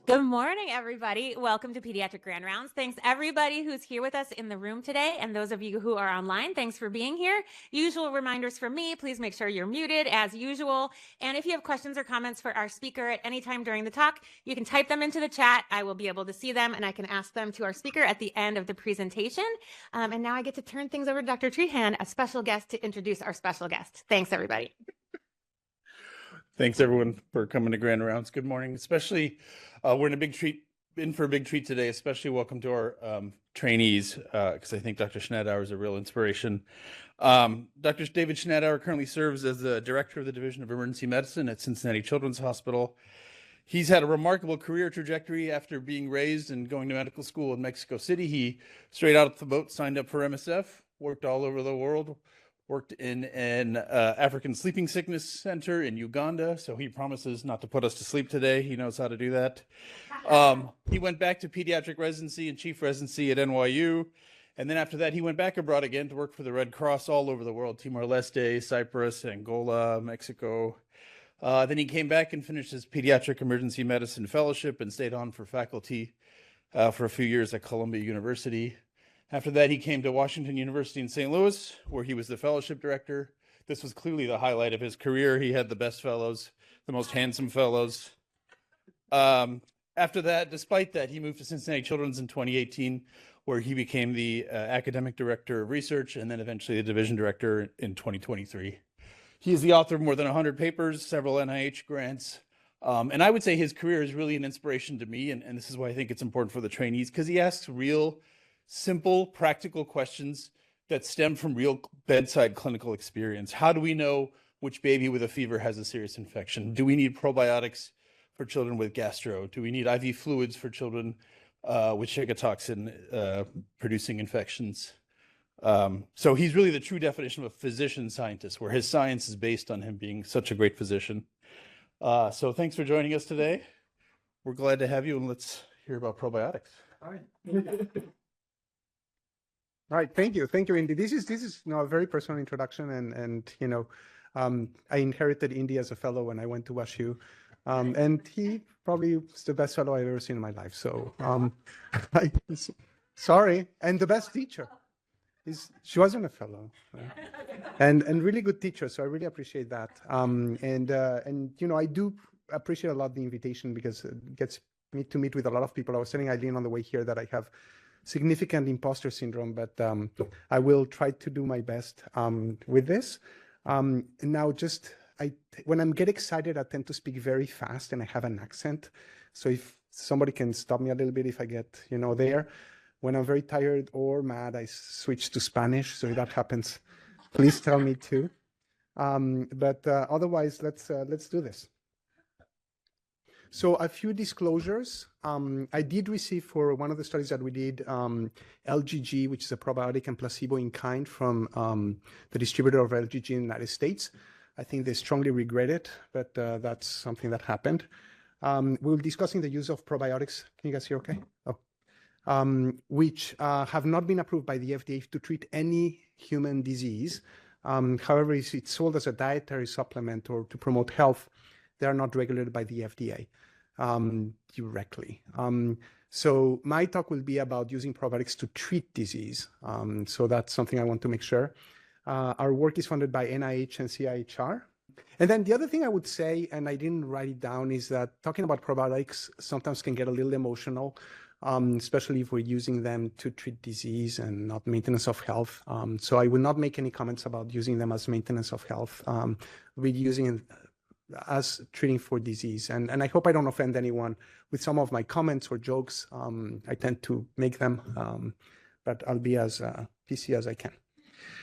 Good morning, everybody. Welcome to Pediatric Grand Rounds. Thanks everybody who's here with us in the room today, and those of you who are online, thanks for being here. Usual reminders from me, please make sure you're muted as usual. And if you have questions or comments for our speaker at any time during the talk, you can type them into the chat. I will be able to see them and I can ask them to our speaker at the end of the presentation. And now I get to turn things over to Dr. Trehan, a special guest, to introduce our special guest. Thanks, everybody. Thanks everyone for coming to Grand Rounds. Good morning. Especially, we're in for a big treat today. Especially welcome to our trainees, because I think Dr. Schnattauer is a real inspiration. Dr. David Schnattauer currently serves as the director of the Division of Emergency Medicine at Cincinnati Children's Hospital. He's had a remarkable career trajectory after being raised and going to medical school in Mexico City. He straight out of the boat signed up for MSF, worked all over the world. Worked in an African sleeping sickness center in Uganda, so he promises not to put us to sleep today. He knows how to do that. He went back to pediatric residency and chief residency at NYU, and then after that, he went back abroad again to work for the Red Cross all over the world, Timor-Leste, Cyprus, Angola, Mexico. Then he came back and finished his pediatric emergency medicine fellowship and stayed on for faculty for a few years at Columbia University. After that, he came to Washington University in St. Louis, where he was the fellowship director. This was clearly the highlight of his career. He had the best fellows, the most handsome fellows. After that, despite that, he moved to Cincinnati Children's in 2018, where he became the academic director of research and then eventually the division director in 2023. He is the author of more than 100 papers, several NIH grants. And I would say his career is really an inspiration to me. And this is why I think it's important for the trainees, because he asks real, simple, practical questions that stem from real bedside clinical experience. How do we know which baby with a fever has a serious infection? Do we need probiotics for children with gastro? Do we need IV fluids for children with Shiga producing infections? So he's really the true definition of a physician scientist, where his science is based on him being such a great physician. So thanks for joining us today. We're glad to have you, and let's hear about probiotics. All right. All right, thank you, Indy. This is a very personal introduction, and I inherited Indy as a fellow when I went to WashU, and he probably was the best fellow I've ever seen in my life. So, sorry, and the best teacher. She wasn't a fellow, and really good teacher. So I really appreciate that. I do appreciate a lot the invitation, because it gets me to meet with a lot of people. I was telling Eileen on the way here that I have significant imposter syndrome, but I will try to do my best with this. Now, when I get excited, I tend to speak very fast, and I have an accent. So if somebody can stop me a little bit if I get, there. When I'm very tired or mad, I switch to Spanish. So if that happens, please tell me too. But otherwise, let's do this. So a few disclosures. I did receive, for one of the studies that we did, LGG, which is a probiotic and placebo in kind from the distributor of LGG in the United States. I think they strongly regret it, but that's something that happened. We'll be discussing the use of probiotics. Can you guys hear okay? Oh. Which have not been approved by the FDA to treat any human disease. However, it's sold as a dietary supplement or to promote health. They are not regulated by the FDA directly. So my talk will be about using probiotics to treat disease. So that's something I want to make sure. Our work is funded by NIH and CIHR. And then the other thing I would say, and I didn't write it down, is that talking about probiotics sometimes can get a little emotional, especially if we're using them to treat disease and not maintenance of health. So I will not make any comments about using them as maintenance of health. We're using it as treating for disease. And I hope I don't offend anyone with some of my comments or jokes. I tend to make them, but I'll be as PC as I can.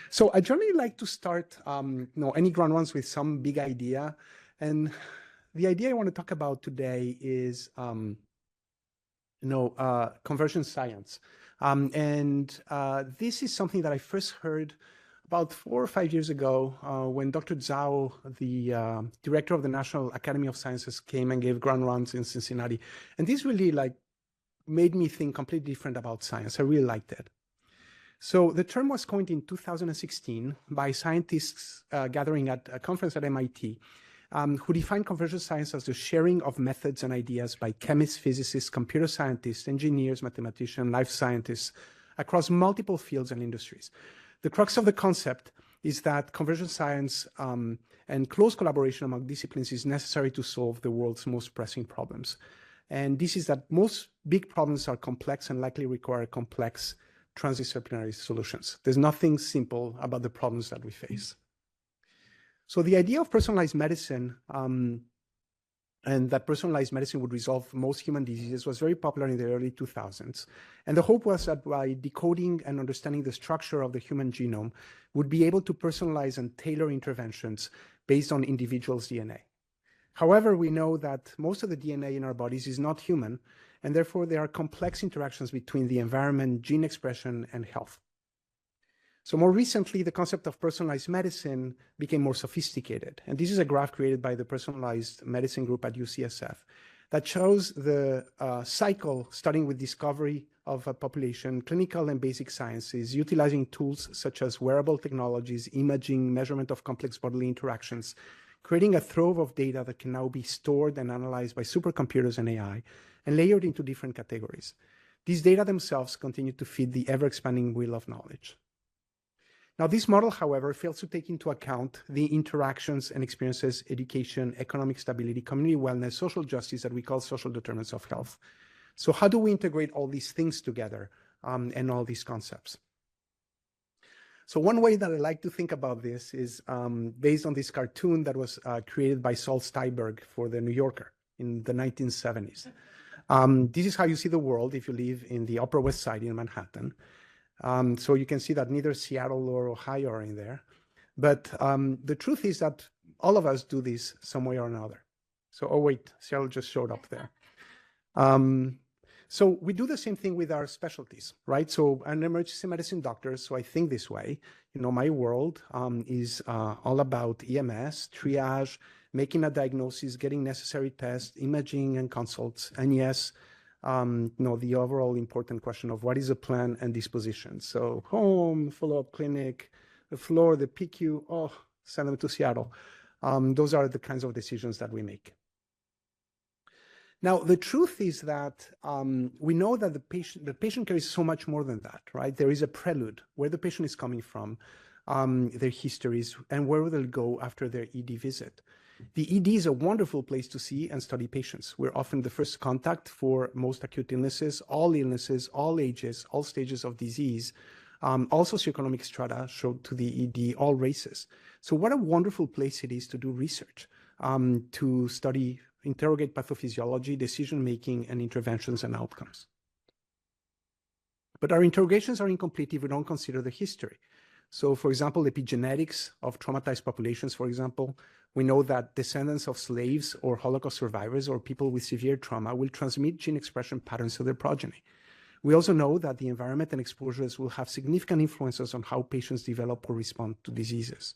So I generally like to start any ground runs with some big idea. And the idea I want to talk about today is conversion science. This is something that I first heard about 4 or 5 years ago when Dr. Zhao, the director of the National Academy of Sciences, came and gave ground rounds in Cincinnati. And this really made me think completely different about science. I really liked it. So the term was coined in 2016 by scientists gathering at a conference at MIT. who defined conversion science as the sharing of methods and ideas by chemists, physicists, computer scientists, engineers, mathematicians, life scientists across multiple fields and industries. The crux of the concept is that conversion science and close collaboration among disciplines is necessary to solve the world's most pressing problems. And this is that most big problems are complex and likely require complex transdisciplinary solutions. There's nothing simple about the problems that we face. So the idea of personalized medicine and that personalized medicine would resolve most human diseases was very popular in the early 2000s. And the hope was that by decoding and understanding the structure of the human genome, would be able to personalize and tailor interventions based on individuals' DNA. However, we know that most of the DNA in our bodies is not human, and therefore there are complex interactions between the environment, gene expression, and health. So more recently, the concept of personalized medicine became more sophisticated. And this is a graph created by the personalized medicine group at UCSF that shows the cycle starting with discovery of a population, clinical and basic sciences, utilizing tools such as wearable technologies, imaging, measurement of complex bodily interactions, creating a trove of data that can now be stored and analyzed by supercomputers and AI, and layered into different categories. These data themselves continue to feed the ever-expanding wheel of knowledge. Now, this model, however, fails to take into account the interactions and experiences, education, economic stability, community wellness, social justice that we call social determinants of health. So how do we integrate all these things together and all these concepts? So one way that I like to think about this is based on this cartoon that was created by Saul Steinberg for The New Yorker in the 1970s. This is how you see the world if you live in the Upper West Side in Manhattan. So you can see that neither Seattle or Ohio are in there. But the truth is that all of us do this some way or another. So, oh wait, Seattle just showed up there. So we do the same thing with our specialties, right? So I'm an emergency medicine doctor, so I think this way. You know, my world is all about EMS, triage, making a diagnosis, getting necessary tests, imaging and consults. And yes, the overall important question of what is the plan and disposition. So home, follow-up clinic, the floor, the PQ, send them to Seattle. Those are the kinds of decisions that we make. Now, the truth is that we know that the patient care is so much more than that, right? There is a prelude, where the patient is coming from, their histories, and where they'll go after their ED visit. The ED is a wonderful place to see and study patients. We're often the first contact for most acute illnesses, all ages, all stages of disease, all socioeconomic strata showed to the ED, all races. So what a wonderful place it is to do research, to study, interrogate pathophysiology, decision-making, and interventions and outcomes. But our interrogations are incomplete if we don't consider the history. So, for example, epigenetics of traumatized populations, for example, we know that descendants of slaves or Holocaust survivors or people with severe trauma will transmit gene expression patterns to their progeny. We also know that the environment and exposures will have significant influences on how patients develop or respond to diseases.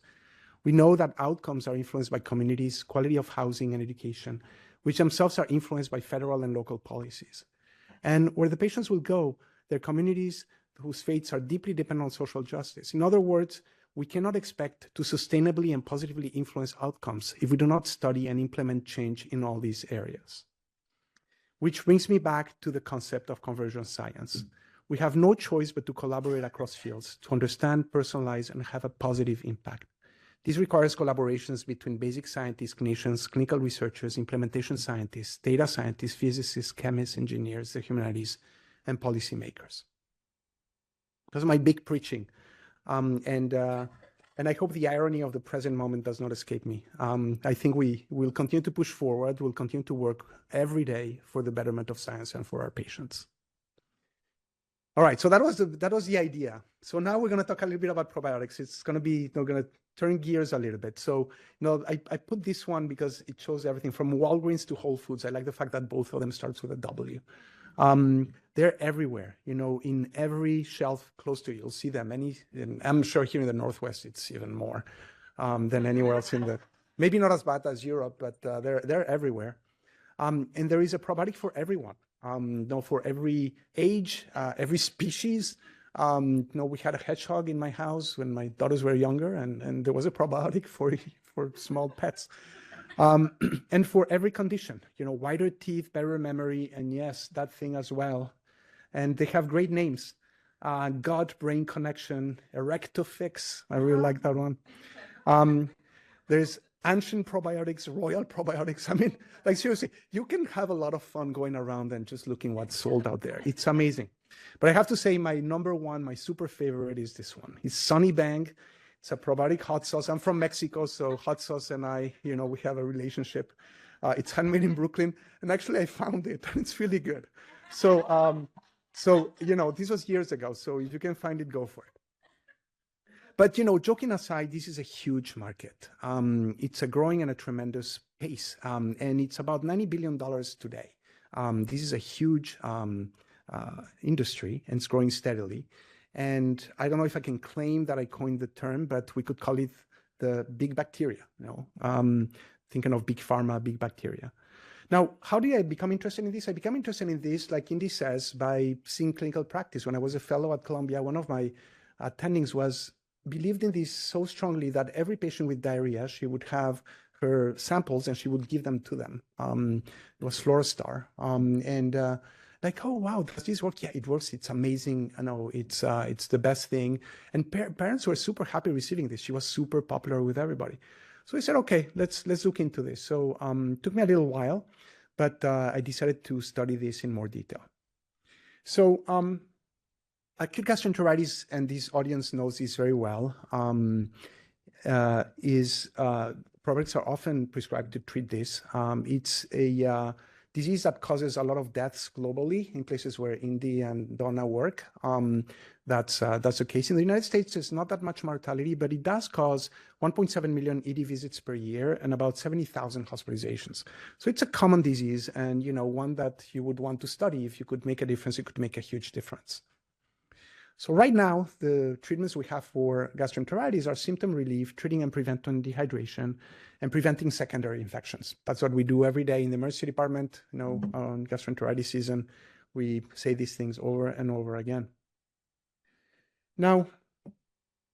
We know that outcomes are influenced by communities, quality of housing and education, which themselves are influenced by federal and local policies. And where the patients will go, they're communities whose fates are deeply dependent on social justice. In other words, we cannot expect to sustainably and positively influence outcomes if we do not study and implement change in all these areas. Which brings me back to the concept of conversion science. We have no choice but to collaborate across fields to understand, personalize, and have a positive impact. This requires collaborations between basic scientists, clinicians, clinical researchers, implementation scientists, data scientists, physicists, chemists, engineers, the humanities, and policymakers. That's my big preaching. And I hope the irony of the present moment does not escape me. I think we will continue to push forward. We'll continue to work every day for the betterment of science and for our patients. All right, so that was the idea. So now we're going to talk a little bit about probiotics. It's going to be, going to turn gears a little bit. So, I put this one because it shows everything from Walgreens to Whole Foods. I like the fact that both of them starts with a W. They're everywhere, in every shelf close to you. You'll see them. I'm sure here in the Northwest, it's even more than anywhere else maybe not as bad as Europe, but they're everywhere. And there is a probiotic for everyone. For every age, every species. We had a hedgehog in my house when my daughters were younger, and there was a probiotic for small pets. And for every condition, whiter teeth, better memory, and yes, that thing as well. And they have great names. Gut-brain connection, Erectofix. I really like that one. There's ancient probiotics, royal probiotics. I mean, like seriously, you can have a lot of fun going around and just looking what's sold out there. It's amazing. But I have to say my number one, my super favorite is this one. It's Sunny Bang. It's a probiotic hot sauce. I'm from Mexico, so hot sauce and I, we have a relationship. It's handmade in Brooklyn. And actually I found it and it's really good. So, this was years ago. So if you can find it, go for it. But, joking aside, this is a huge market. It's a growing at a tremendous pace, and it's about $90 billion today. This is a huge industry, and it's growing steadily. And I don't know if I can claim that I coined the term, but we could call it the big bacteria, thinking of big pharma, big bacteria. Now, how did I become interested in this? I became interested in this, like Indy says, by seeing clinical practice. When I was a fellow at Columbia, one of my attendings believed in this so strongly that every patient with diarrhea, she would have her samples and she would give them to them. It was Fluorostar. Like, oh, wow, does this work? Yeah, it works. It's amazing. I know it's the best thing. And parents were super happy receiving this. She was super popular with everybody. So I said, okay, let's look into this. So it took me a little while, but I decided to study this in more detail. So acute gastroenteritis, and this audience knows this very well, probiotics are often prescribed to treat this. It's a disease that causes a lot of deaths globally in places where Indy and Donna work. That's the case. In the United States, there's not that much mortality, but it does cause 1.7 million ED visits per year and about 70,000 hospitalizations. So it's a common disease and, one that you would want to study. If you could make a difference, it could make a huge difference. So right now, the treatments we have for gastroenteritis are symptom relief, treating and preventing dehydration, and preventing secondary infections. That's what we do every day in the emergency department. On gastroenteritis season, we say these things over and over again. Now,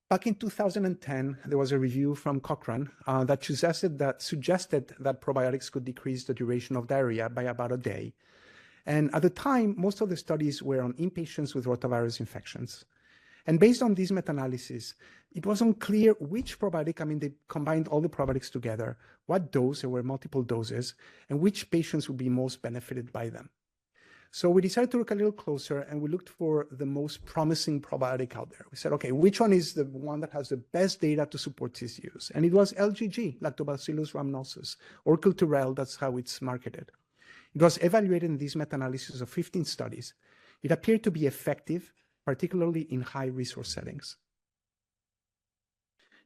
back in 2010, there was a review from Cochrane that suggested that probiotics could decrease the duration of diarrhea by about a day. And at the time, most of the studies were on inpatients with rotavirus infections. And based on these meta-analyses, it was unclear which probiotic, they combined all the probiotics together, what dose, there were multiple doses, and which patients would be most benefited by them. So we decided to look a little closer and we looked for the most promising probiotic out there. We said, okay, which one is the one that has the best data to support this use? And it was LGG, Lactobacillus rhamnosus, or Culturelle, that's how it's marketed. It was evaluated in these meta-analyses of 15 studies. It appeared to be effective, particularly in high-resource settings.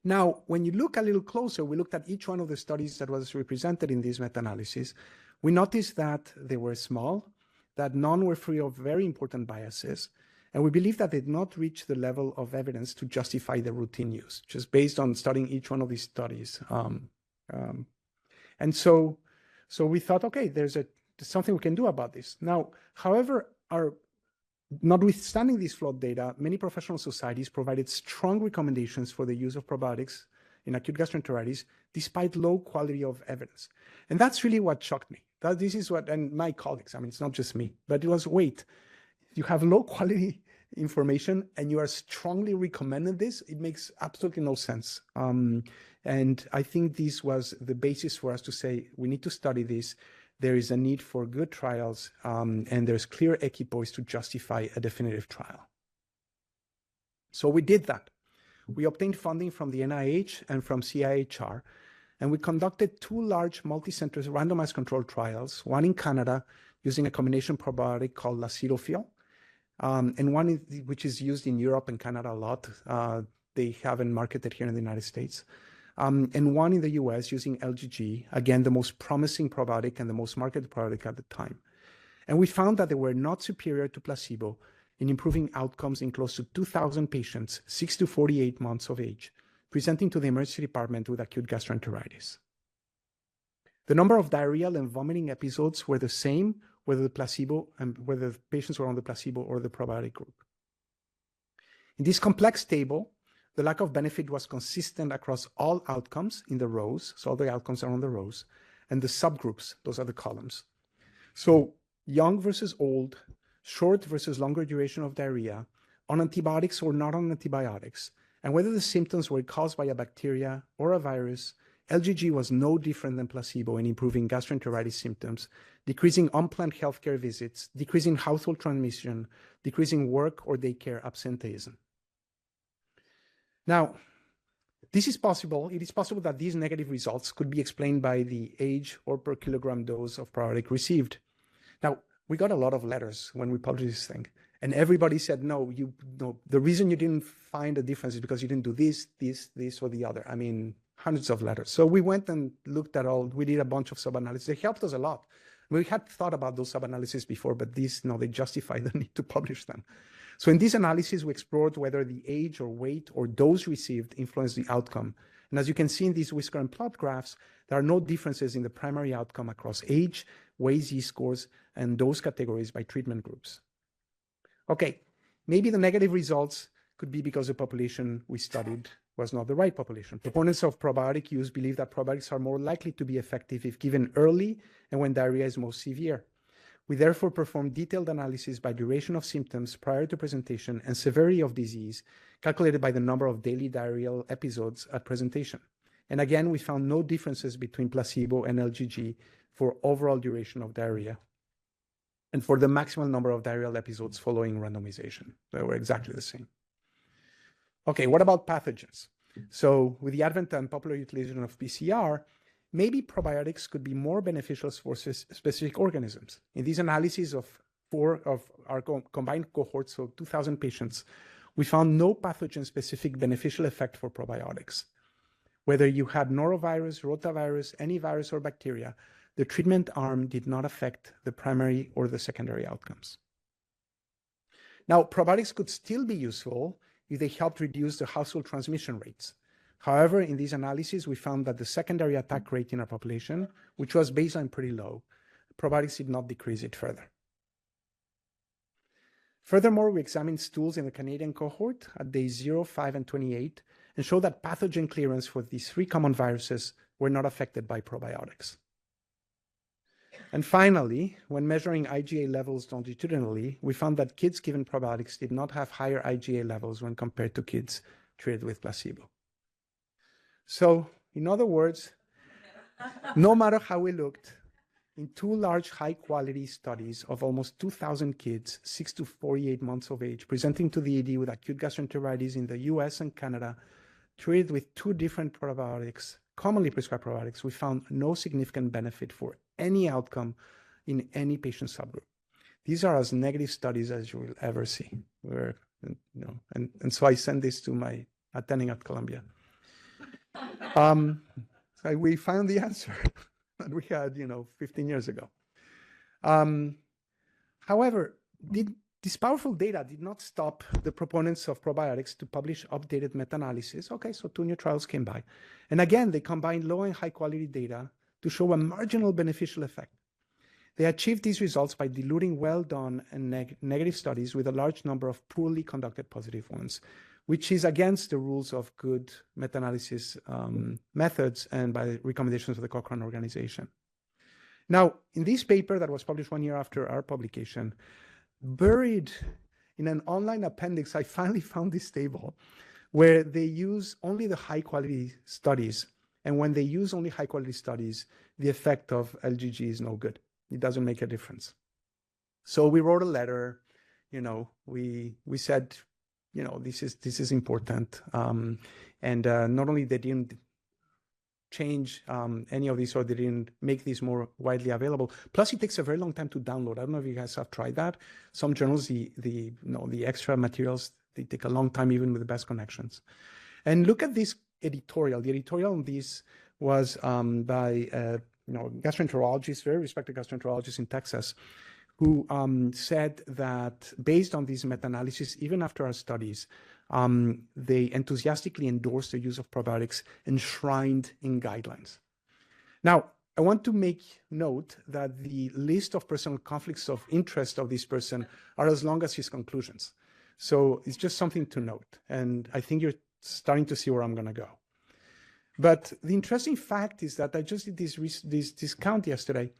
Now, when you look a little closer, we looked at each one of the studies that was represented in these meta-analyses. We noticed that they were small, that none were free of very important biases, and we believe that they did not reach the level of evidence to justify the routine use, just based on studying each one of these studies. And so we thought, okay, there's something we can do about this. Now, however, notwithstanding this flawed data, many professional societies provided strong recommendations for the use of probiotics in acute gastroenteritis, despite low quality of evidence. And that's really what shocked me. This is what, and my colleagues, it's not just me, but it was, wait, you have low quality information and you are strongly recommending this? It makes absolutely no sense. And I think this was the basis for us to say, we need to study this. There is a need for good trials, and there's clear equipoise to justify a definitive trial. So we did that. We obtained funding from the NIH and from CIHR, and we conducted 2 large multi-center randomized controlled trials, one in Canada using a combination probiotic called Lacirofil, and one which is used in Europe and Canada a lot. They haven't marketed here in the United States. And one in the US using LGG, again, the most promising probiotic and the most marketed probiotic at the time. And we found that they were not superior to placebo in improving outcomes in close to 2,000 patients, 6 to 48 months of age, presenting to the emergency department with acute gastroenteritis. The number of diarrheal and vomiting episodes were the same whether the patients were on the placebo or the probiotic group. In this complex table, the lack of benefit was consistent across all outcomes in the rows, so all the outcomes are on the rows, and the subgroups, those are the columns. So young versus old, short versus longer duration of diarrhea, on antibiotics or not on antibiotics, and whether the symptoms were caused by a bacteria or a virus, LGG was no different than placebo in improving gastroenteritis symptoms, decreasing unplanned healthcare visits, decreasing household transmission, decreasing work or daycare absenteeism. Now, this is possible. It is possible that these negative results could be explained by the age or per kilogram dose of probiotic received. Now, we got a lot of letters when we published this thing, and everybody said, no, the reason you didn't find a difference is because you didn't do this, or the other. I mean, hundreds of letters. So we went and looked at all, we did a bunch of sub-analyses. They helped us a lot. We had thought about those sub-analyses before, but these, they justify the need to publish them. So in this analysis, we explored whether the age or weight or dose received influenced the outcome. And as you can see in these whisker and plot graphs, there are no differences in the primary outcome across age, weight z-scores, and dose categories by treatment groups. Okay, maybe the negative results could be because the population we studied was not the right population. Proponents of probiotic use believe that probiotics are more likely to be effective if given early and when diarrhea is most severe. We therefore performed detailed analysis by duration of symptoms prior to presentation and severity of disease, calculated by the number of daily diarrheal episodes at presentation. And again, we found no differences between placebo and LGG for overall duration of diarrhea and for the maximum number of diarrheal episodes following randomization. They were exactly the same. Okay, what about pathogens? So with the advent and popular utilization of PCR, maybe probiotics could be more beneficial for specific organisms. In these analyses of our combined cohorts, so 2,000 patients, we found no pathogen-specific beneficial effect for probiotics. Whether you had norovirus, rotavirus, any virus or bacteria, the treatment arm did not affect the primary or the secondary outcomes. Now, probiotics could still be useful if they helped reduce the household transmission rates. However, in these analyses, we found that the secondary attack rate in our population, which was baseline pretty low, probiotics did not decrease it further. Furthermore, we examined stools in the Canadian cohort at days 0, 5, and 28 and showed that pathogen clearance for these three common viruses were not affected by probiotics. And finally, when measuring IgA levels longitudinally, we found that kids given probiotics did not have higher IgA levels when compared to kids treated with placebo. So, in other words, no matter how we looked, in two large high-quality studies of almost 2,000 kids, 6 to 48 months of age, presenting to the ED with acute gastroenteritis in the US and Canada, treated with two different probiotics, commonly prescribed probiotics, we found no significant benefit for any outcome in any patient subgroup. These are as negative studies as you will ever see. And so I sent this to my attending at Columbia. So we found the answer that we had, 15 years ago. However, this powerful data did not stop the proponents of probiotics to publish updated meta-analyses. Okay, so 2 new trials came by. And again, they combined low and high quality data to show a marginal beneficial effect. They achieved these results by diluting well-done and negative studies with a large number of poorly conducted positive ones, which is against the rules of good meta-analysis methods and by recommendations of the Cochrane organization. Now, in this paper that was published 1 year after our publication, buried in an online appendix, I finally found this table where they use only the high-quality studies. And when they use only high-quality studies, the effect of LGG is no good. It doesn't make a difference. So we wrote a letter, we said, this is important. And not only they didn't change any of these, or they didn't make these more widely available. Plus, it takes a very long time to download. I don't know if you guys have tried that. Some journals, the extra materials, they take a long time, even with the best connections. And look at this editorial. The editorial on this was by gastroenterologist, very respected gastroenterologist in Texas, who said that based on these meta-analysis, even after our studies, they enthusiastically endorsed the use of probiotics enshrined in guidelines. Now, I want to make note that the list of personal conflicts of interest of this person are as long as his conclusions. So it's just something to note. And I think you're starting to see where I'm going to go. But the interesting fact is that I just did this count yesterday.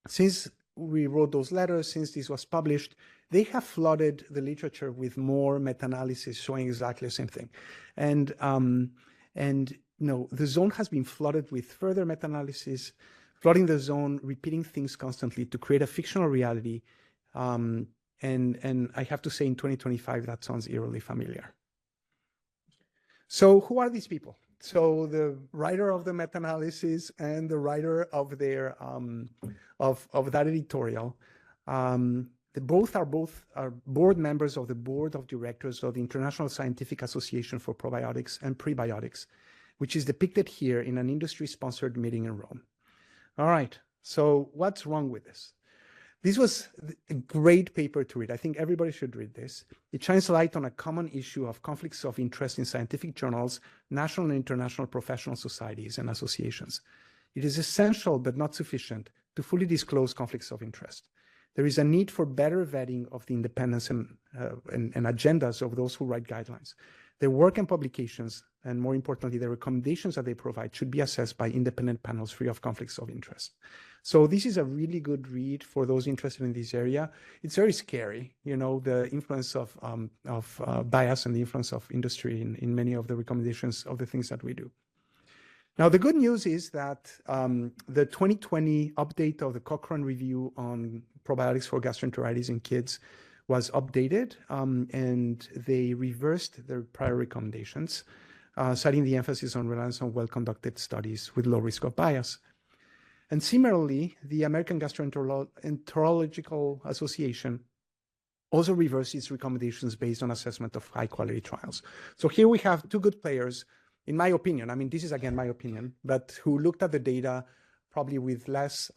Since we wrote those letters, since this was published, they have flooded the literature with more meta-analysis showing exactly the same thing. And the zone has been flooded with further meta-analysis, flooding the zone, repeating things constantly to create a fictional reality. And I have to say in 2025, that sounds eerily familiar. So who are these people? So the writer of the meta-analysis and the writer of their of that editorial, they both are board members of the board of directors of the International Scientific Association for Probiotics and Prebiotics, which is depicted here in an industry-sponsored meeting in Rome. All right, so what's wrong with this? This was a great paper to read. I think everybody should read this. It shines light on a common issue of conflicts of interest in scientific journals, national and international professional societies and associations. It is essential but not sufficient to fully disclose conflicts of interest. There is a need for better vetting of the independence and agendas of those who write guidelines. Their work and publications, and more importantly, the recommendations that they provide, should be assessed by independent panels free of conflicts of interest. So this is a really good read for those interested in this area. It's very scary, the influence of bias and the influence of industry in many of the recommendations of the things that we do. Now, the good news is that the 2020 update of the Cochrane Review on probiotics for gastroenteritis in kids was updated, and they reversed their prior recommendations, citing the emphasis on reliance on well-conducted studies with low risk of bias. And similarly, the American Gastroenterological Association also reversed its recommendations based on assessment of high-quality trials. So here we have two good players, in my opinion. I mean, this is again my opinion, but who looked at the data probably with less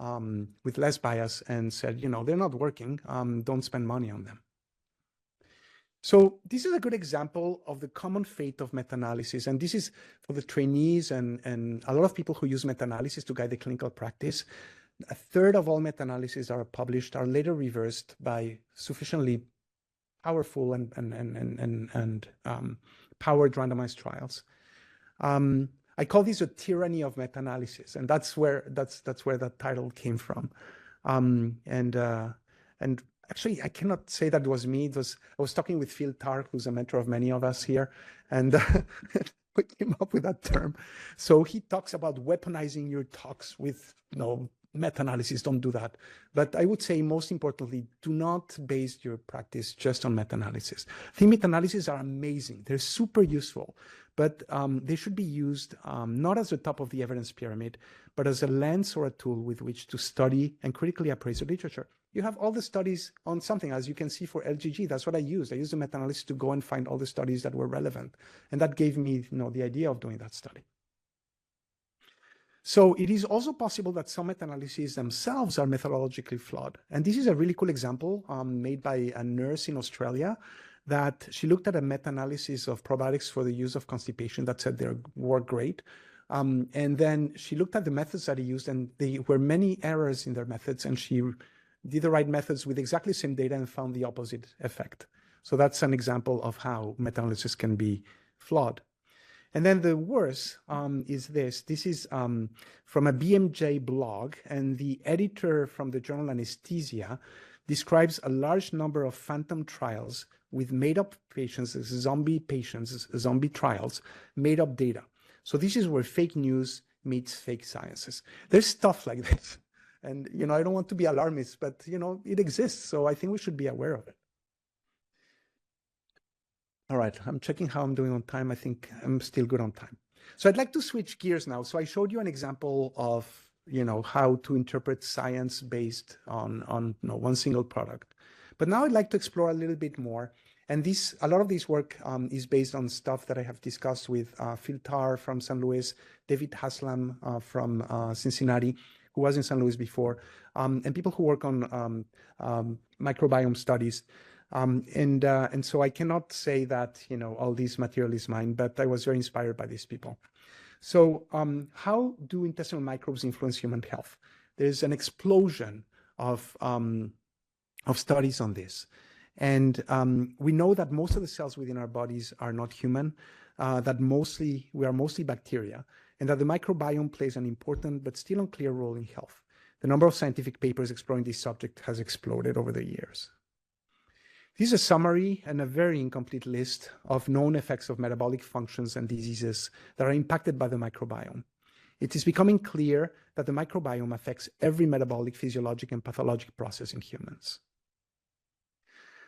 bias and said, they're not working. Don't spend money on them. So this is a good example of the common fate of meta-analysis. And this is for the trainees and a lot of people who use meta-analysis to guide the clinical practice. A third of all meta-analyses are published are later reversed by sufficiently powerful and powered randomized trials. I call this a tyranny of meta-analysis, and that's where that title came from. And actually, I cannot say that it was me. I was talking with Phil Tarr, who's a mentor of many of us here, and we came up with that term. So he talks about weaponizing your talks with meta-analysis. Don't do that. But I would say, most importantly, do not base your practice just on meta-analysis. I think meta-analysis are amazing. They're super useful, but they should be used not as the top of the evidence pyramid, but as a lens or a tool with which to study and critically appraise the literature. You have all the studies on something, as you can see for LGG. That's what I used. I used the meta-analysis to go and find all the studies that were relevant. And that gave me the idea of doing that study. So it is also possible that some meta-analyses themselves are methodologically flawed. And this is a really cool example made by a nurse in Australia, that she looked at a meta-analysis of probiotics for the use of constipation that said they work great. And then she looked at the methods that he used, and there were many errors in their methods, and she did the right methods with exactly the same data and found the opposite effect. So that's an example of how meta-analysis can be flawed. And then the worst is this. This is from a BMJ blog, and the editor from the journal Anesthesia describes a large number of phantom trials with made-up patients, zombie trials, made-up data. So this is where fake news meets fake sciences. There's stuff like this. And, I don't want to be alarmist, but, it exists. So I think we should be aware of it. All right, I'm checking how I'm doing on time. I think I'm still good on time. So I'd like to switch gears now. So I showed you an example of, how to interpret science based on one single product. But now I'd like to explore a little bit more. And a lot of this work is based on stuff that I have discussed with Phil Tarr from St. Louis, David Haslam from Cincinnati, who was in St. Louis before, and people who work on microbiome studies. And so I cannot say that, all this material is mine, but I was very inspired by these people. So how do intestinal microbes influence human health? There's an explosion of studies on this. And we know that most of the cells within our bodies are not human, that we are mostly bacteria, and that the microbiome plays an important but still unclear role in health. The number of scientific papers exploring this subject has exploded over the years. This is a summary and a very incomplete list of known effects of metabolic functions and diseases that are impacted by the microbiome. It is becoming clear that the microbiome affects every metabolic, physiologic, and pathologic process in humans.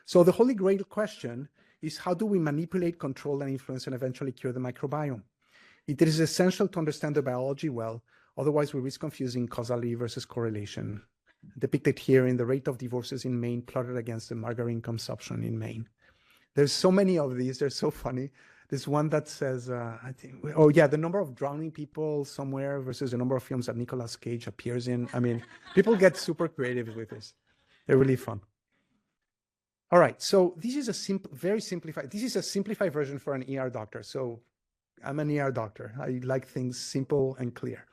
So the holy grail question is, how do we manipulate, control, and influence and eventually cure the microbiome? It is essential to understand the biology well, otherwise we risk confusing causality versus correlation, depicted here in the rate of divorces in Maine plotted against the margarine consumption in Maine. There's so many of these, they're so funny. There's one that says, the number of drowning people somewhere versus the number of films that Nicolas Cage appears in. I mean, people get super creative with this. They're really fun. All right, so this is a simplified version for an ER doctor. So I'm an ER doctor. I like things simple and clear.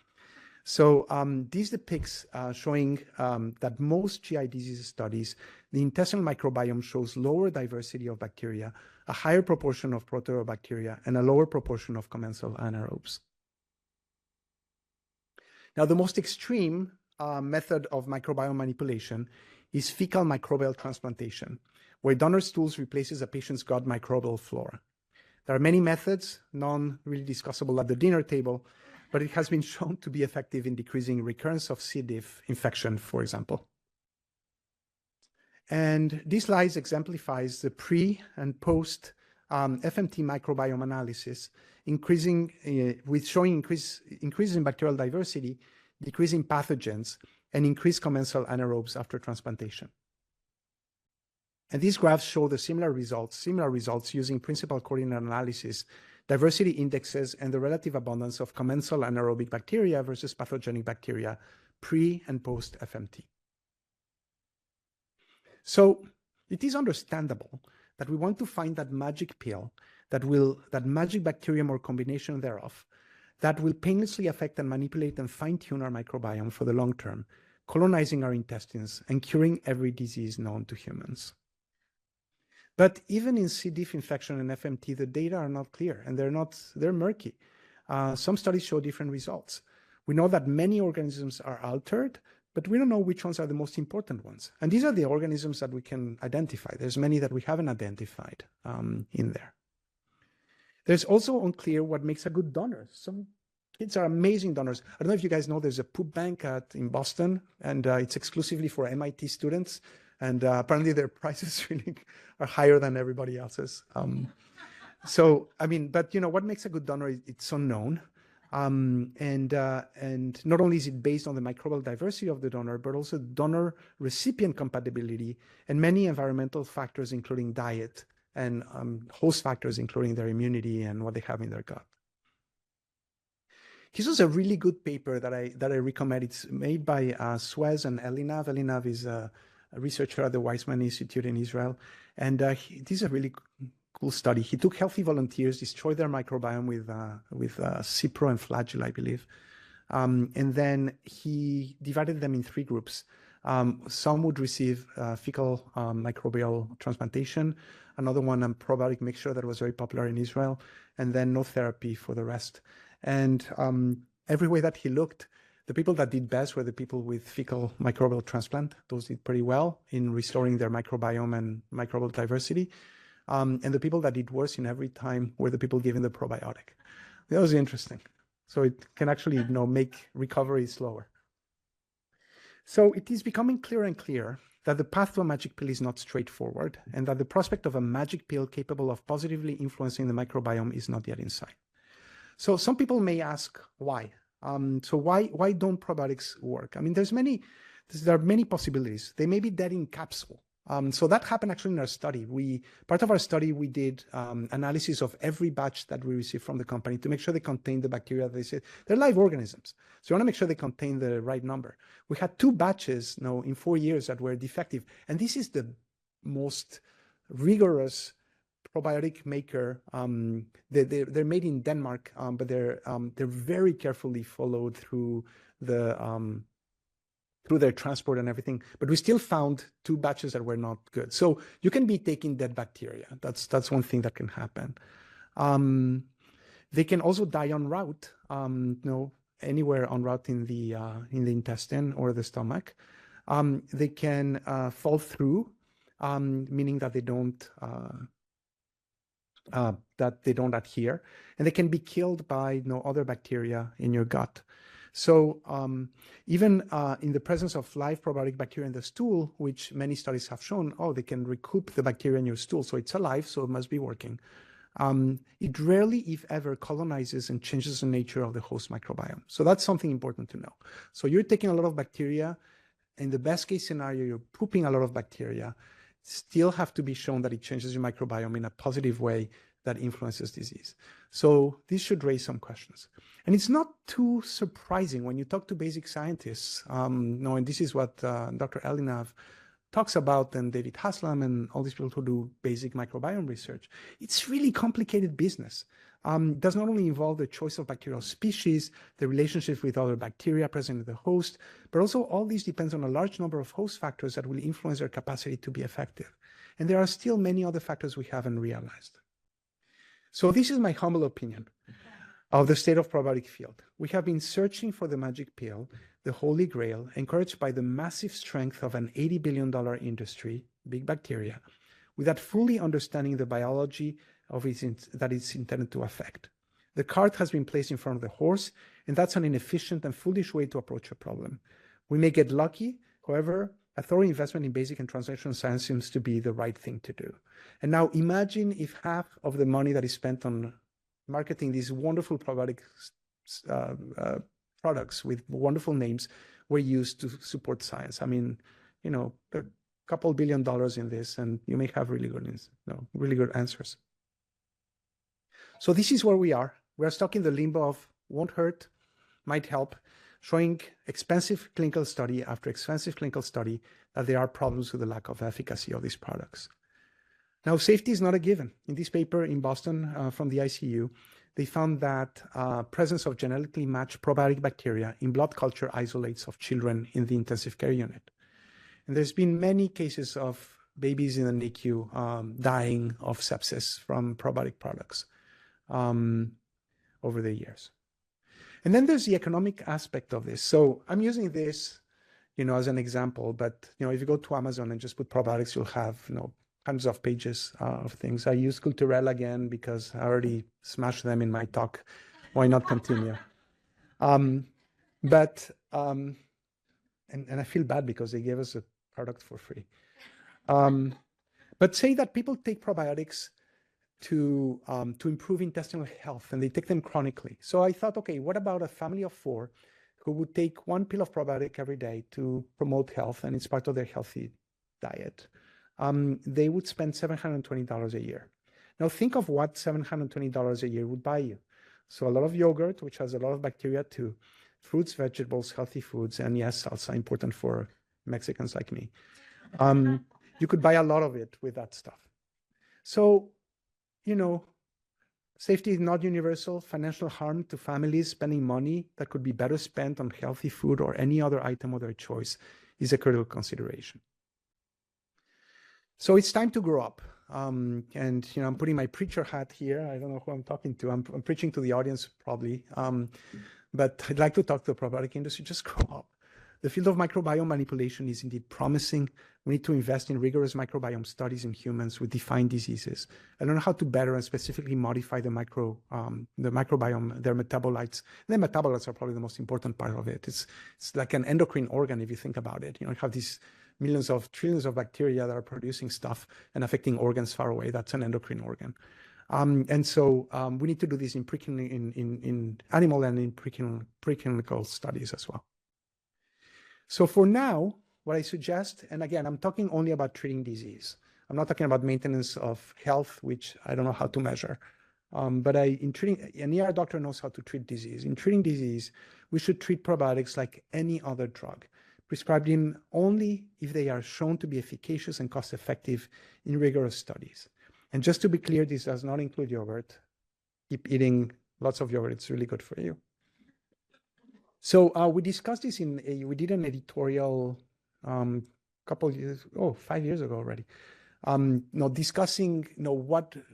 So this depicts showing that most GI disease studies, the intestinal microbiome shows lower diversity of bacteria, a higher proportion of proteobacteria, and a lower proportion of commensal anaerobes. Now, the most extreme method of microbiome manipulation is fecal microbial transplantation, where donor stools replaces a patient's gut microbial flora. There are many methods, none really discussable at the dinner table, but it has been shown to be effective in decreasing recurrence of C. diff infection, for example. And this slide exemplifies the pre and post FMT microbiome analysis, showing increases in bacterial diversity, decreasing pathogens, and increased commensal anaerobes after transplantation. And these graphs show the similar results using principal coordinate analysis, diversity indexes, and the relative abundance of commensal anaerobic bacteria versus pathogenic bacteria pre and post FMT. So it is understandable that we want to find that magic pill, that magic bacterium or combination thereof, that will painlessly affect and manipulate and fine-tune our microbiome for the long term, colonizing our intestines and curing every disease known to humans. But even in C. diff infection and FMT, the data are not clear and they're murky. Some studies show different results. We know that many organisms are altered, but we don't know which ones are the most important ones. And these are the organisms that we can identify. There's many that we haven't identified in there. There's also unclear what makes a good donor. Some kids are amazing donors. I don't know if you guys know, there's a poop bank in Boston, and it's exclusively for MIT students. And apparently their prices really are higher than everybody else's. So, I mean, but what makes a good donor, it's unknown. And not only is it based on the microbial diversity of the donor, but also donor recipient compatibility and many environmental factors, including diet, and host factors, including their immunity and what they have in their gut. This was a really good paper that I recommend. It's made by Suez and Elinav. Elinav is a researcher at the Weizmann Institute in Israel. And this is a really cool study. He took healthy volunteers, destroyed their microbiome with Cipro and Flagell, I believe. And then he divided them in 3 groups. Some would receive fecal microbial transplantation, another one a probiotic mixture that was very popular in Israel, and then no therapy for the rest. And every way that he looked, the people that did best were the people with fecal microbial transplant. Those did pretty well in restoring their microbiome and microbial diversity. And the people that did worse in every time were the people given the probiotic. That was interesting. So it can actually make recovery slower. So it is becoming clearer and clearer that the path to a magic pill is not straightforward, and that the prospect of a magic pill capable of positively influencing the microbiome is not yet in sight. So some people may ask why. So why don't probiotics work? I mean, there are many possibilities. They may be dead in capsule. So that happened actually in our study. Part of our study, we did analysis of every batch that we received from the company to make sure they contain the bacteria. They said they're live organisms, so you want to make sure they contain the right number. We had 2 batches in 4 years that were defective, and this is the most rigorous probiotic maker. They're made in Denmark, but they're very carefully followed through the through their transport and everything, but we still found 2 batches that were not good. So you can be taking dead bacteria. That's one thing that can happen. They can also die en route, anywhere en route in the intestine or the stomach. They can fall through, meaning that they don't adhere, and they can be killed by other bacteria in your gut. So even in the presence of live probiotic bacteria in the stool, which many studies have shown, they can recoup the bacteria in your stool. So it's alive, so it must be working. It rarely, if ever, colonizes and changes the nature of the host microbiome. So that's something important to know. So you're taking a lot of bacteria. In the best case scenario, you're pooping a lot of bacteria. Still have to be shown that it changes your microbiome in a positive way that influences disease. So this should raise some questions. And it's not too surprising when you talk to basic scientists, and this is what Dr. Elinav talks about, and David Haslam and all these people who do basic microbiome research. It's really complicated business. It does not only involve the choice of bacterial species, the relationship with other bacteria present in the host, but also all these depends on a large number of host factors that will influence their capacity to be effective. And there are still many other factors we haven't realized. So this is my humble opinion of the state of probiotic field. We have been searching for the magic pill, the holy grail, encouraged by the massive strength of an $80 billion industry, big bacteria, without fully understanding the biology of that it's intended to affect. The cart has been placed in front of the horse, and that's an inefficient and foolish way to approach a problem. We may get lucky, however, a thorough investment in basic and translational science seems to be the right thing to do. And now imagine if half of the money that is spent on marketing these wonderful probiotic products with wonderful names were used to support science. I mean, a couple $1 billion in this, and you may have really good answers. So this is where we are. We're stuck in the limbo of won't hurt, might help, showing expensive clinical study after expensive clinical study that there are problems with the lack of efficacy of these products. Now, safety is not a given. In this paper in Boston from the ICU, they found that presence of genetically matched probiotic bacteria in blood culture isolates of children in the intensive care unit. And there's been many cases of babies in the NICU dying of sepsis from probiotic products over the years. And then there's the economic aspect of this. So I'm using this, as an example, but, if you go to Amazon and just put probiotics, you'll have, hundreds of pages of things. I use Culturelle again because I already smashed them in my talk. Why not continue? And I feel bad because they gave us a product for free. But say that people take probiotics to improve intestinal health, and they take them chronically. So I thought, okay, what about a family of 4 who would take 1 pill of probiotic every day to promote health, and it's part of their healthy diet? They would spend $720 a year. Now think of what $720 a year would buy you. So a lot of yogurt, which has a lot of bacteria too, fruits, vegetables, healthy foods, and yes, salsa, important for Mexicans like me. You could buy a lot of it with that stuff. So, safety is not universal. Financial harm to families spending money that could be better spent on healthy food or any other item of their choice is a critical consideration. So it's time to grow up. And, I'm putting my preacher hat here. I don't know who I'm talking to. I'm preaching to the audience probably. But I'd like to talk to the probiotic industry. Just grow up. The field of microbiome manipulation is indeed promising. We need to invest in rigorous microbiome studies in humans with defined diseases and learn how to better and specifically modify the microbiome, their metabolites. Their metabolites are probably the most important part of it. It's like an endocrine organ if you think about it. You have these millions of trillions of bacteria that are producing stuff and affecting organs far away. That's an endocrine organ. And so we need to do this in animal and in preclinical studies as well. So for now, what I suggest, and again, I'm talking only about treating disease. I'm not talking about maintenance of health, which I don't know how to measure. But an ER doctor knows how to treat disease. In treating disease, we should treat probiotics like any other drug, prescribed in only if they are shown to be efficacious and cost-effective in rigorous studies. And just to be clear, this does not include yogurt. Keep eating lots of yogurt. It's really good for you. So we discussed this we did an editorial couple years, 5 years ago already. Discussing,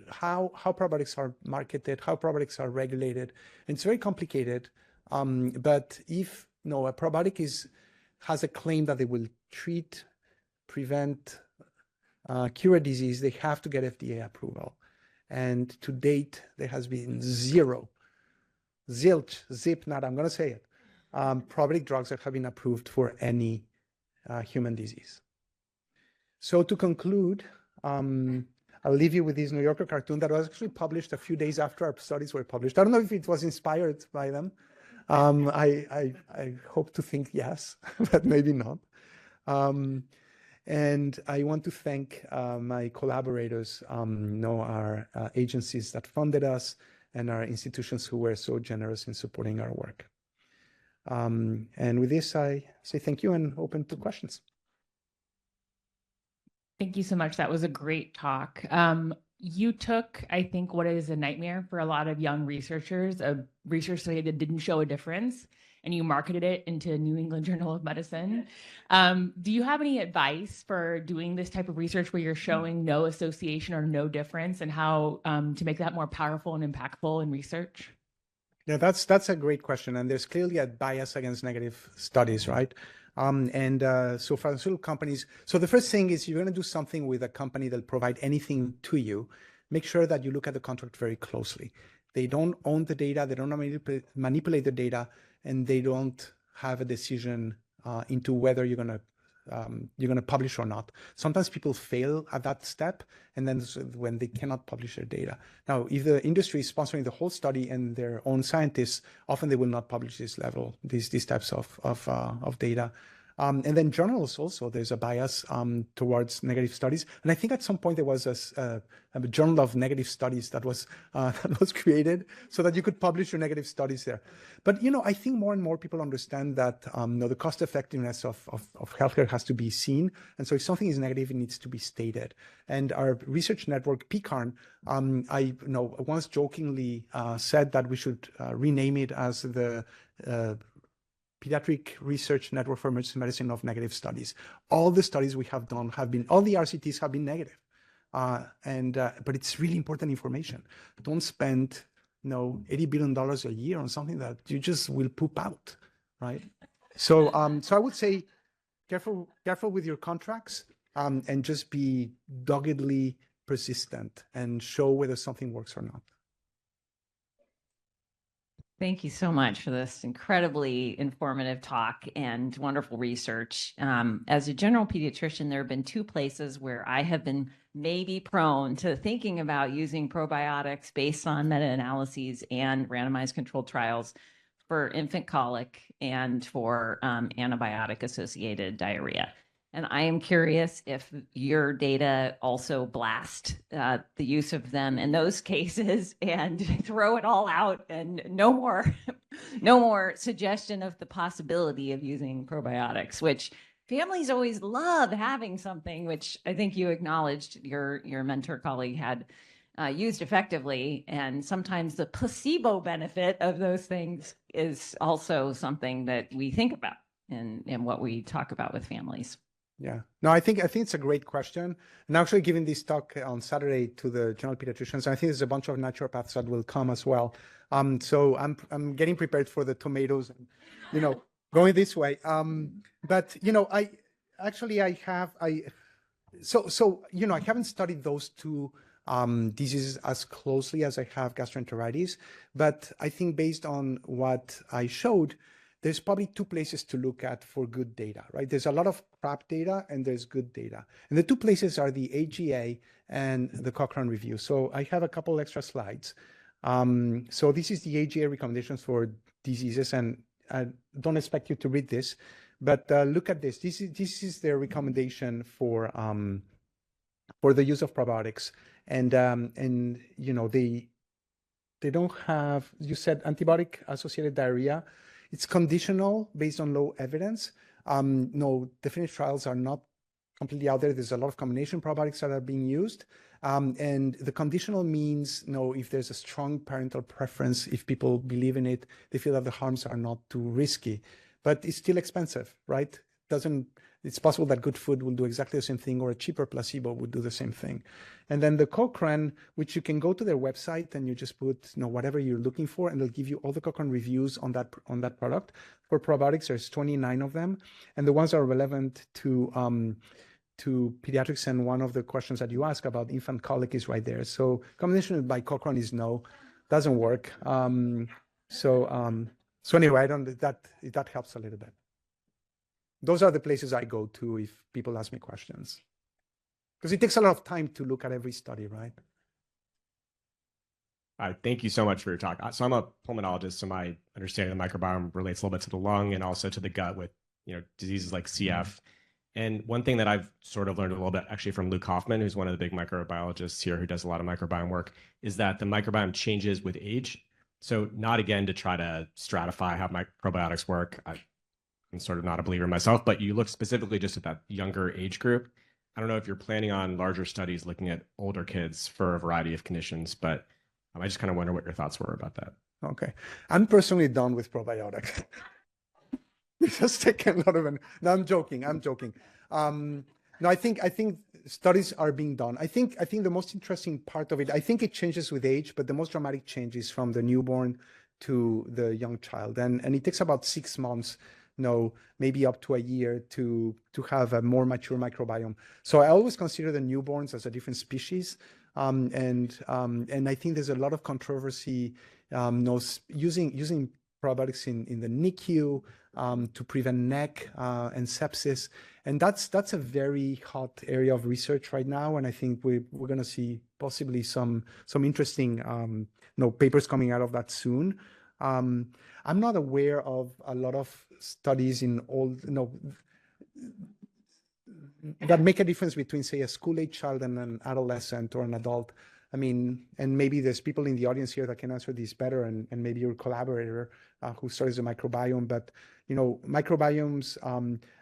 how probiotics are marketed, how probiotics are regulated. And it's very complicated. But if a probiotic has a claim that they will treat, prevent, cure a disease, they have to get FDA approval. And to date, there has been zilch, zip, not, I'm going to say it, probiotic drugs that have been approved for any human disease. So to conclude, I'll leave you with this New Yorker cartoon that was actually published a few days after our studies were published. I don't know if it was inspired by them. I hope to think yes, but maybe not. And I want to thank my collaborators, our agencies that funded us, and our institutions who were so generous in supporting our work. And with this, I say thank you and open to questions. Thank you so much. That was a great talk. You took, I think, what is a nightmare for a lot of young researchers, a research study that didn't show a difference, and you marketed it into New England Journal of Medicine. Do you have any advice for doing this type of research where you're showing no association or no difference, and how to make that more powerful and impactful in research? Yeah, that's a great question. And there's clearly a bias against negative studies, right? So pharmaceutical companies, so the first thing is you're going to do something with a company that'll provide anything to you. Make sure that you look at the contract very closely. They don't own the data, they don't manipulate the data, and they don't have a decision into whether you're going to publish or not. Sometimes people fail at that step, and then when they cannot publish their data. Now, if the industry is sponsoring the whole study and their own scientists, often they will not publish these types of data. And then journals also, there's a bias towards negative studies. And I think at some point there was a journal of negative studies that was created so that you could publish your negative studies there. But I think more and more people understand that the cost effectiveness of healthcare has to be seen. And so if something is negative, it needs to be stated. And our research network, PCARN, I once jokingly said that we should rename it as the Pediatric Research Network for Emergency Medicine of Negative Studies. All the studies we have done all the RCTs have been negative. But it's really important information. Don't spend, $80 billion a year on something that you just will poop out, right? So I would say careful with your contracts, and just be doggedly persistent and show whether something works or not. Thank you so much for this incredibly informative talk and wonderful research. As a general pediatrician, there have been two places where I have been maybe prone to thinking about using probiotics based on meta-analyses and randomized controlled trials for infant colic and for antibiotic-associated diarrhea. And I am curious if your data also blast the use of them in those cases and throw it all out, and no more suggestion of the possibility of using probiotics, which families always love having something, which I think you acknowledged your mentor colleague had used effectively. And sometimes the placebo benefit of those things is also something that we think about in what we talk about with families. Yeah, no, I think it's a great question. And actually giving this talk on Saturday to the general pediatricians, I think there's a bunch of naturopaths that will come as well. So I'm getting prepared for the tomatoes and, going this way. But, I haven't studied those two diseases as closely as I have gastroenteritis. But I think based on what I showed, there's probably two places to look at for good data, right? There's a lot of crap data and there's good data. And the two places are the AGA and the Cochrane review. So I have a couple extra slides. So this is the AGA recommendations for diseases, and I don't expect you to read this, but look at this. This is their recommendation for the use of probiotics. And they don't have, you said antibiotic-associated diarrhea. It's conditional based on low evidence. No, definitive trials are not completely out there. There's a lot of combination probiotics that are being used. And the conditional means, if there's a strong parental preference, if people believe in it, they feel that the harms are not too risky. But it's still expensive, right? It's possible that good food will do exactly the same thing, or a cheaper placebo would do the same thing. And then the Cochrane, which you can go to their website and you just put whatever you're looking for, and they'll give you all the Cochrane reviews on that product. For probiotics, there's 29 of them, and the ones that are relevant to pediatrics, and one of the questions that you ask about infant colic is right there. So combination by Cochrane is no, doesn't work. So anyway, that helps a little bit. Those are the places I go to if people ask me questions, because it takes a lot of time to look at every study, right? Thank you so much for your talk. So I'm a pulmonologist, so my understanding of the microbiome relates a little bit to the lung and also to the gut with diseases like CF. And one thing that I've sort of learned a little bit actually from Luke Hoffman, who's one of the big microbiologists here who does a lot of microbiome work, is that the microbiome changes with age. So not again to try to stratify how probiotics work. I'm sort of not a believer myself, but you look specifically just at that younger age group. I don't know if you're planning on larger studies looking at older kids for a variety of conditions, but I just kind of wonder what your thoughts were about that. Okay. I'm personally done with probiotics. It's just taken a lot of. No, I'm joking. No, I think studies are being done. I think the most interesting part of it, I think it changes with age, but the most dramatic change is from the newborn to the young child, and it takes about 6 months, maybe up to a year to have a more mature microbiome. So I always consider the newborns as a different species, and I think there's a lot of controversy using probiotics in the NICU to prevent NEC and sepsis, and that's a very hot area of research right now. And I think we're going to see possibly some interesting papers coming out of that soon. I'm not aware of a lot of studies in that make a difference between, say, a school-age child and an adolescent or an adult. I mean, and maybe there's people in the audience here that can answer this better, and maybe your collaborator who studies the microbiome. But microbiomes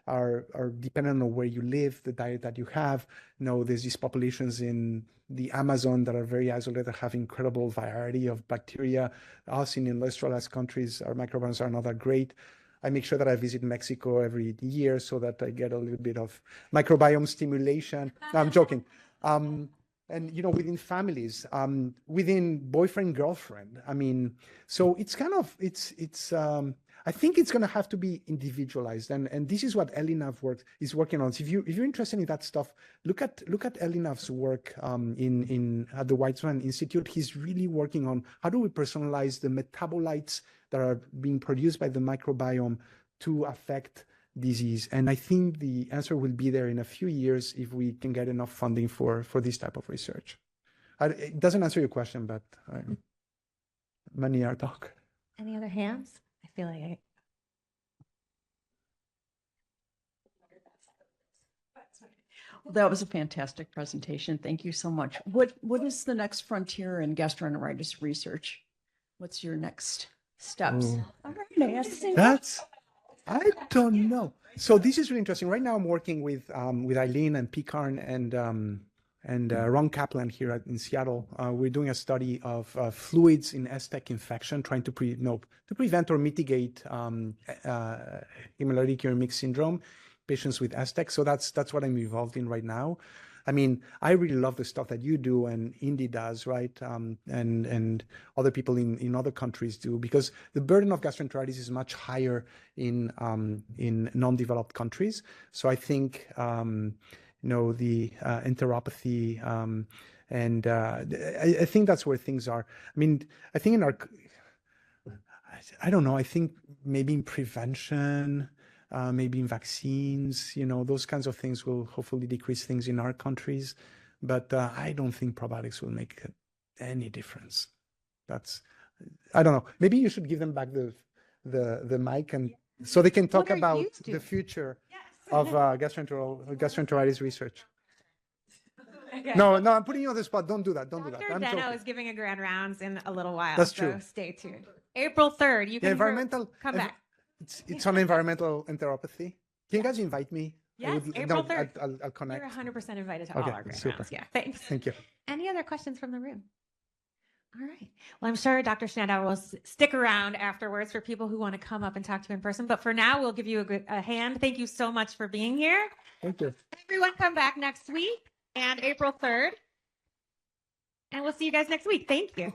are dependent on where you live, the diet that you have. There's these populations in the Amazon that are very isolated, that have incredible variety of bacteria. Us in industrialized countries, our microbiomes are not that great. I make sure that I visit Mexico every year so that I get a little bit of microbiome stimulation. No, I'm joking. And within families, within boyfriend, girlfriend. I mean, so it's kind of I think it's going to have to be individualized, and this is what Elinav is working on. So if you're interested in that stuff, look at Elinav's work at the Weizmann Institute. He's really working on how do we personalize the metabolites that are being produced by the microbiome to affect disease. And I think the answer will be there in a few years if we can get enough funding for this type of research. It doesn't answer your question, but many are talk. Any other hands? I feel like Well, that was a fantastic presentation. Thank you so much. What is the next frontier in gastroenteritis research? What's your next steps? I don't know. So this is really interesting. Right now, I'm working with Eileen and Picarn and Ron Kaplan here in Seattle. We're doing a study of fluids in STEC infection, trying to prevent or mitigate hemolytic uremic syndrome patients with STEC. So that's what I'm involved in right now. I mean, I really love the stuff that you do and Indy does, right? And other people in other countries do, because the burden of gastroenteritis is much higher in non-developed countries. So I think the enteropathy and I think that's where things are. I mean, I think I don't know. I think maybe in prevention. Maybe in vaccines, those kinds of things will hopefully decrease things in our countries. But I don't think probiotics will make any difference. I don't know. Maybe you should give them back the mic, and so they can talk about the future of gastroenteritis research. No, I'm putting you on the spot. Don't do that. Don't do that. Dr. Deno is giving a grand rounds in a little while. That's so true. Stay tuned. April 3rd. You can environmental come back. It's on environmental enteropathy. Can you guys invite me? Yes, no, April 3rd. I'll You're connect. 100% invited to all Okay, our grand super. rounds. Yeah, thanks. Thank you. Any other questions from the room? All right. Well, I'm sure Dr. Schneider will stick around afterwards for people who want to come up and talk to you in person. But for now, we'll give you a hand. Thank you so much for being here. Thank you. Everyone come back next week and April 3rd. And we'll see you guys next week. Thank you.